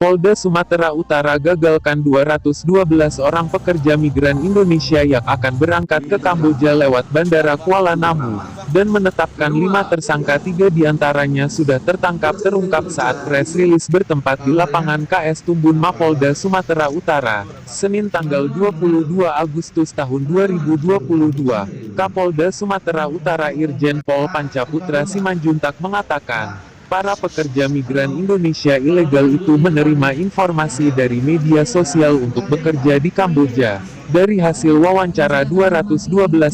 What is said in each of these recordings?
Polda Sumatera Utara gagalkan 212 orang pekerja migran Indonesia yang akan berangkat ke Kamboja lewat Bandara Kuala Namu, dan menetapkan 5 tersangka. 3 diantaranya sudah terungkap saat press release bertempat di lapangan KS Tumbun Mapolda Sumatera Utara, Senin tanggal 22 Agustus tahun 2022. Kapolda Sumatera Utara Irjen Pol Pancaputra Simanjuntak mengatakan, para pekerja migran Indonesia ilegal itu menerima informasi dari media sosial untuk bekerja di Kamboja. Dari hasil wawancara 212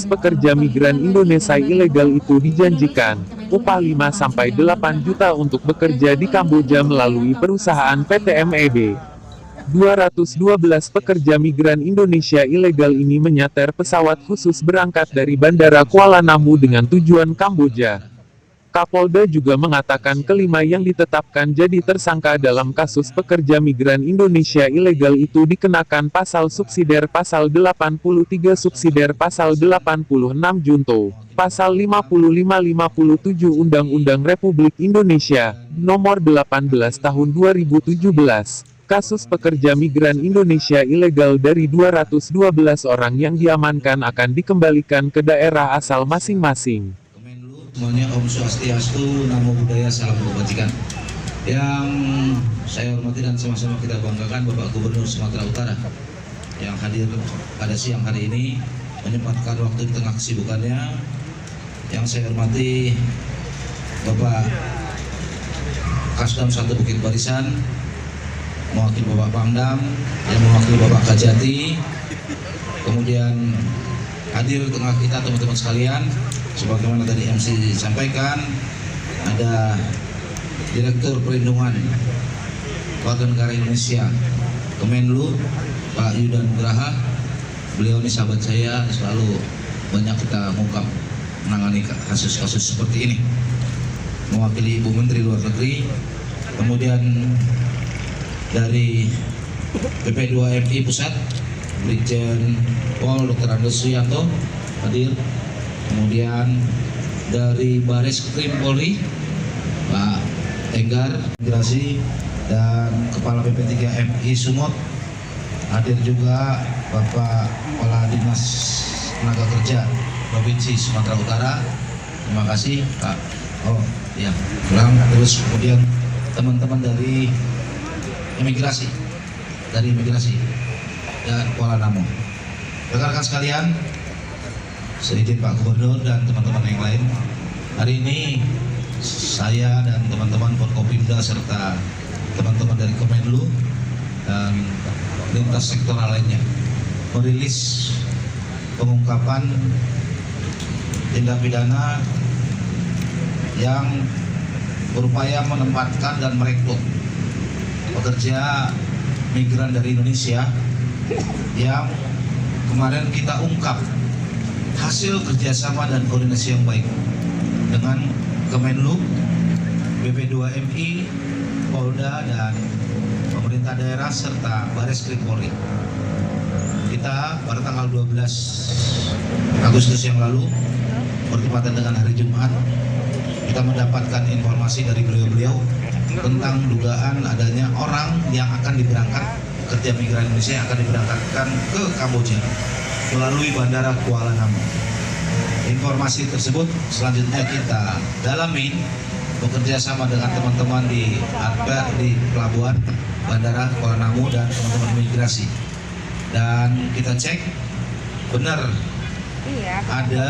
pekerja migran Indonesia ilegal itu dijanjikan upah 5-8 juta untuk bekerja di Kamboja melalui perusahaan PT MEB. 212 pekerja migran Indonesia ilegal ini menyater pesawat khusus berangkat dari Bandara Kuala Namu dengan tujuan Kamboja. Kapolda juga mengatakan kelima yang ditetapkan jadi tersangka dalam kasus pekerja migran Indonesia ilegal itu dikenakan pasal subsidiar pasal 83 subsidiar pasal 86 junto, pasal 55-57 Undang-Undang Republik Indonesia, nomor 18 tahun 2017. Kasus pekerja migran Indonesia ilegal dari 212 orang yang diamankan akan dikembalikan ke daerah asal masing-masing. Semuanya Om Swastiastu, Namo Buddhaya, Salam Kebajikan. Yang saya hormati dan sama-sama kita banggakan Bapak Gubernur Sumatera Utara yang hadir pada siang hari ini menyempatkan waktu di tengah kesibukannya. Yang saya hormati Bapak Kasdam 1 Bukit Barisan, mewakili Bapak Pangdam, yang mewakili Bapak Kajati, kemudian hadir di tengah kita teman-teman sekalian. Sebagaimana tadi MC disampaikan, ada Direktur Perlindungan Warga Negara Indonesia Kemenlu, Pak Yudan Graha. Beliau ini sahabat saya, selalu banyak kita mengungkap menangani kasus-kasus seperti ini. Mewakili Ibu Menteri Luar Negeri, kemudian dari PP2MI Pusat, Brigjen Pol Dr. Andes Suyanto hadir. Kemudian dari Baris Krim Polri, Pak Enggar Migrasi, dan Kepala PP3MI Sumut. Hadir juga Bapak Kepala Dinas Tenaga Kerja Provinsi Sumatera Utara. Terima kasih Pak. Oh ya, pulang. Terus kemudian teman-teman dari imigrasi, dan Kuala Namu. Rekan-rekan sekalian, seizin Pak Gubernur dan teman-teman yang lain, hari ini saya dan teman-teman Forkopimda serta teman-teman dari Kemenlu dan lintas sektoral lainnya merilis pengungkapan tindak pidana yang berupaya menempatkan dan merekrut pekerja migran dari Indonesia yang kemarin kita ungkap hasil kerjasama dan koordinasi yang baik dengan Kemenlu, BP2MI, Polda, dan pemerintah daerah serta Baris Krim Polri. Kita pada tanggal 12 Agustus yang lalu, bertepatan dengan hari Jumat, kita mendapatkan informasi dari beliau-beliau tentang dugaan adanya orang yang akan diberangkat, pekerja migran Indonesia yang akan diberangkatkan ke Kamboja melalui Bandara Kuala Namu. Informasi tersebut selanjutnya kita dalamin bekerja sama dengan teman-teman di pelabuhan Bandara Kuala Namu dan teman-teman imigrasi. Dan kita cek benar ada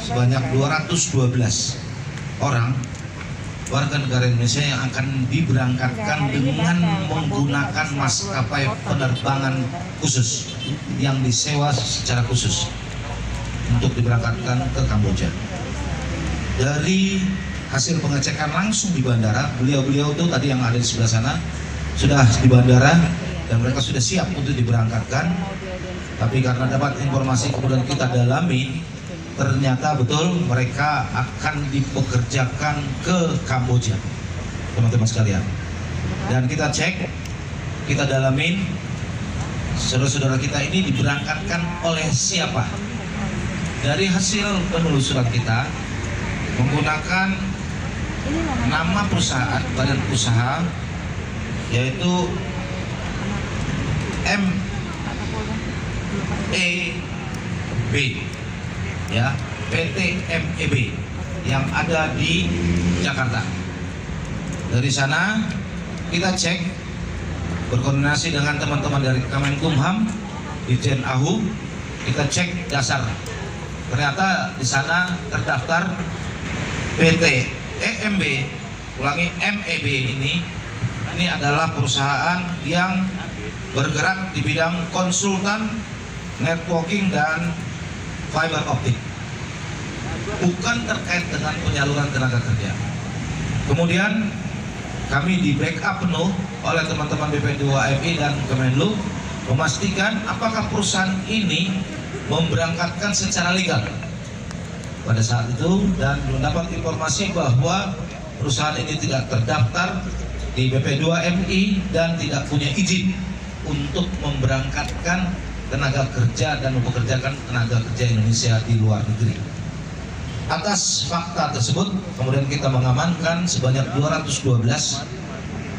sebanyak 212 orang warga negara Indonesia yang akan diberangkatkan dengan menggunakan maskapai penerbangan khusus yang disewa secara khusus untuk diberangkatkan ke Kamboja. Dari hasil pengecekan langsung di bandara, beliau-beliau itu tadi yang ada di sebelah sana sudah di bandara dan mereka sudah siap untuk diberangkatkan. Tapi karena dapat informasi kemudian kita dalami, ternyata betul mereka akan dipekerjakan ke Kamboja, teman-teman sekalian. Dan kita cek, kita dalamin, saudara-saudara kita ini diberangkatkan oleh siapa? Dari hasil penelusuran kita menggunakan nama perusahaan, badan usaha, yaitu MEB, ya, PT MEB yang ada di Jakarta. Dari sana kita cek, berkoordinasi dengan teman-teman dari Kemenkumham, Dirjen AHU, kita cek dasar. Ternyata di sana terdaftar PT EMB, ulangi MEB ini adalah perusahaan yang bergerak di bidang konsultan, networking dan fiber optik, bukan terkait dengan penyaluran tenaga kerja. Kemudian kami di backup penuh oleh teman-teman BP2MI dan Kemenlu memastikan apakah perusahaan ini memberangkatkan secara legal pada saat itu, dan mendapat informasi bahwa perusahaan ini tidak terdaftar di BP2MI dan tidak punya izin untuk memberangkatkan tenaga kerja dan mempekerjakan tenaga kerja Indonesia di luar negeri. Atas fakta tersebut, kemudian kita mengamankan sebanyak 212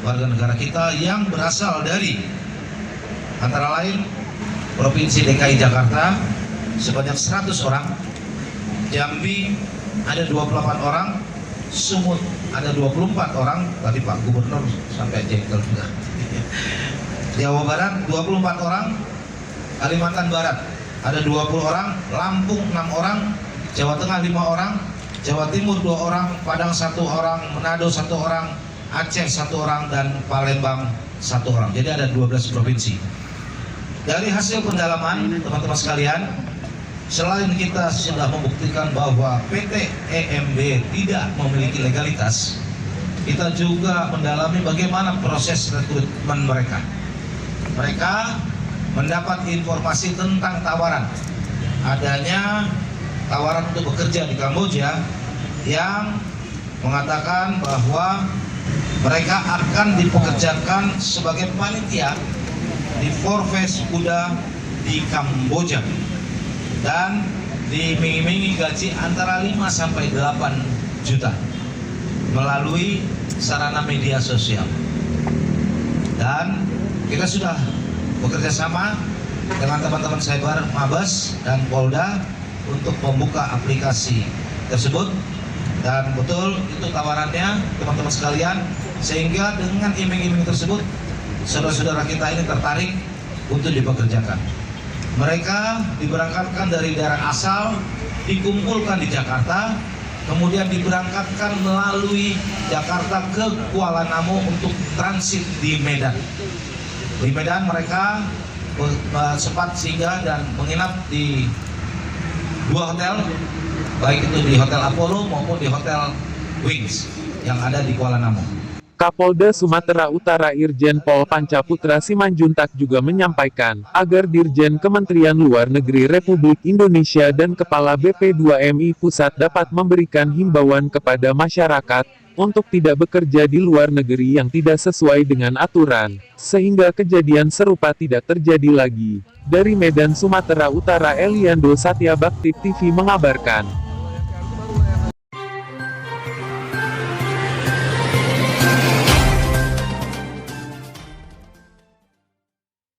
warga negara kita yang berasal dari antara lain Provinsi DKI Jakarta sebanyak 100 orang, Jambi ada 28 orang, Sumut ada 24 orang, tadi Pak Gubernur sampai jengkel juga. Jawa Barat 24 orang, Kalimantan Barat ada 20 orang, Lampung 6 orang, Jawa Tengah 5 orang, Jawa Timur 2 orang, Padang 1 orang, Manado 1 orang, Aceh 1 orang, dan Palembang 1 orang. Jadi ada 12 provinsi. Dari hasil pendalaman teman-teman sekalian, selain kita sudah membuktikan bahwa PT EMB tidak memiliki legalitas, kita juga mendalami bagaimana proses rekrutmen mereka. Mereka mendapat informasi tentang tawaran, adanya tawaran untuk bekerja di Kamboja yang mengatakan bahwa mereka akan dipekerjakan sebagai panitia di Forfest Kuda di Kamboja dan diiming-imingi gaji antara 5 sampai 8 juta melalui sarana media sosial. Dan kita sudah bekerja sama dengan teman-teman Cyber Mabes dan Polda untuk membuka aplikasi tersebut, dan betul itu tawarannya teman-teman sekalian, sehingga dengan iming-iming tersebut saudara-saudara kita ini tertarik untuk dipekerjakan. Mereka diberangkatkan dari daerah asal, dikumpulkan di Jakarta, kemudian diberangkatkan melalui Jakarta ke Kuala Namu untuk transit di Medan. Di Medan mereka sempat singgah dan menginap di 2 hotel, baik itu di Hotel Apollo maupun di Hotel Wings yang ada di Kuala Namu. Kapolda Sumatera Utara Irjen Pol Pancaputra Simanjuntak juga menyampaikan, agar Dirjen Kementerian Luar Negeri Republik Indonesia dan Kepala BP2MI Pusat dapat memberikan himbauan kepada masyarakat, untuk tidak bekerja di luar negeri yang tidak sesuai dengan aturan, sehingga kejadian serupa tidak terjadi lagi. Dari Medan, Sumatera Utara, Eliando Satya Bakti TV mengabarkan.